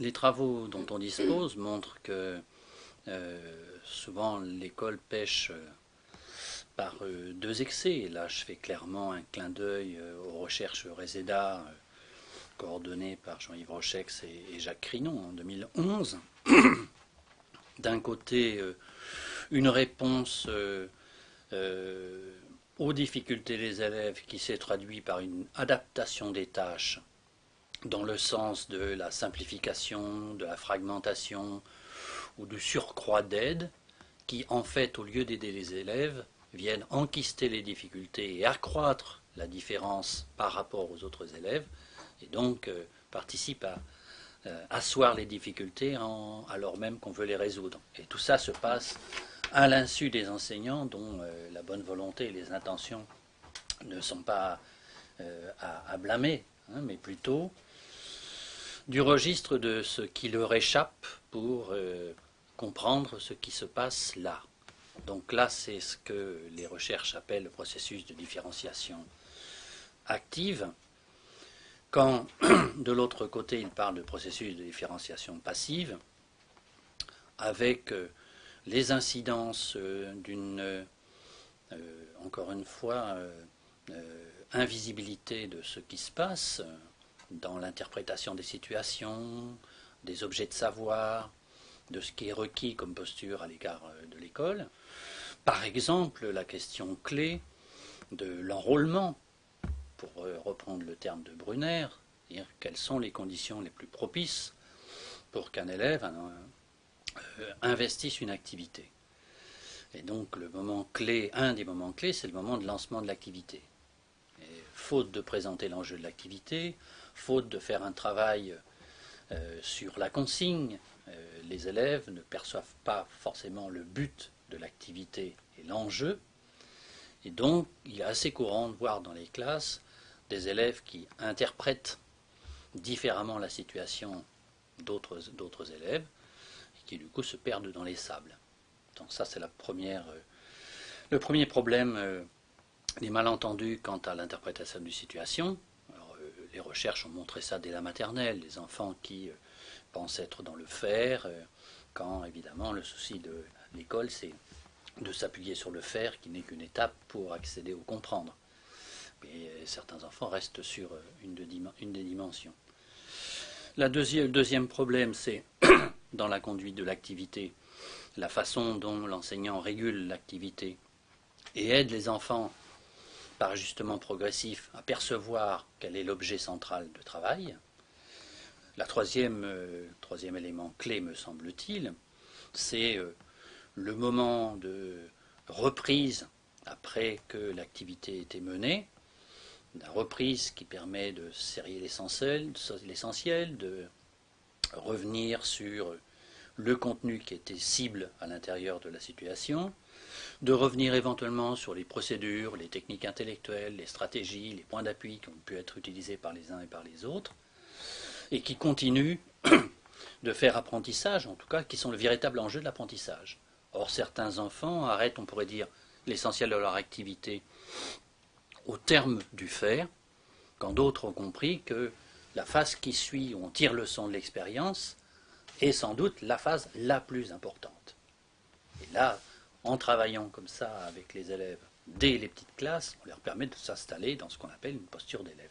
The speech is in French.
Les travaux dont on dispose montrent que souvent l'école pêche par deux excès. Et là, je fais clairement un clin d'œil aux recherches RESEDA coordonnées par Jean-Yves Rochex et Jacques Crinon en 2011. D'un côté, une réponse aux difficultés des élèves qui s'est traduite par une adaptation des tâches dans le sens de la simplification, de la fragmentation ou du surcroît d'aide qui, en fait, au lieu d'aider les élèves, viennent enquister les difficultés et accroître la différence par rapport aux autres élèves, et donc participent à asseoir les difficultés alors même qu'on veut les résoudre. Et tout ça se passe à l'insu des enseignants dont la bonne volonté et les intentions ne sont pas à blâmer, hein, mais plutôt du registre de ce qui leur échappe pour comprendre ce qui se passe là. Donc là, c'est ce que les recherches appellent le processus de différenciation active. Quand, de l'autre côté, ils parlent de processus de différenciation passive, avec les incidences d'une, encore une fois, invisibilité de ce qui se passe dans l'interprétation des situations, des objets de savoir, de ce qui est requis comme posture à l'égard de l'école. Par exemple, la question clé de l'enrôlement, pour reprendre le terme de Brunner, c'est-à-dire quelles sont les conditions les plus propices pour qu'un élève investisse une activité. Et donc le moment clé, un des moments clés, c'est le moment de lancement de l'activité. Et faute de présenter l'enjeu de l'activité, faute de faire un travail sur la consigne, les élèves ne perçoivent pas forcément le but de l'activité et l'enjeu. Et donc, il est assez courant de voir dans les classes des élèves qui interprètent différemment la situation d'autres élèves et qui du coup se perdent dans les sables. Donc ça, c'est le premier problème des malentendus quant à l'interprétation d'une situation. Alors, les recherches ont montré ça dès la maternelle, les enfants qui pensent être dans le faire, quand évidemment le souci de l'école, c'est de s'appuyer sur le faire qui n'est qu'une étape pour accéder au comprendre. Et certains enfants restent sur une des dimensions. Le deuxième problème, c'est dans la conduite de l'activité, la façon dont l'enseignant régule l'activité et aide les enfants par ajustement progressif à percevoir quel est l'objet central de travail. Le troisième élément clé, me semble-t-il, c'est le moment de reprise après que l'activité ait été menée, la reprise qui permet de serrer l'essentiel, de revenir sur le contenu qui était cible à l'intérieur de la situation, de revenir éventuellement sur les procédures, les techniques intellectuelles, les stratégies, les points d'appui qui ont pu être utilisés par les uns et par les autres, et qui continuent de faire apprentissage, en tout cas, qui sont le véritable enjeu de l'apprentissage. Or, certains enfants arrêtent, on pourrait dire, l'essentiel de leur activité au terme du faire, quand d'autres ont compris que la phase qui suit, où on tire le son de l'expérience, est sans doute la phase la plus importante. Et là, en travaillant comme ça avec les élèves dès les petites classes, on leur permet de s'installer dans ce qu'on appelle une posture d'élève.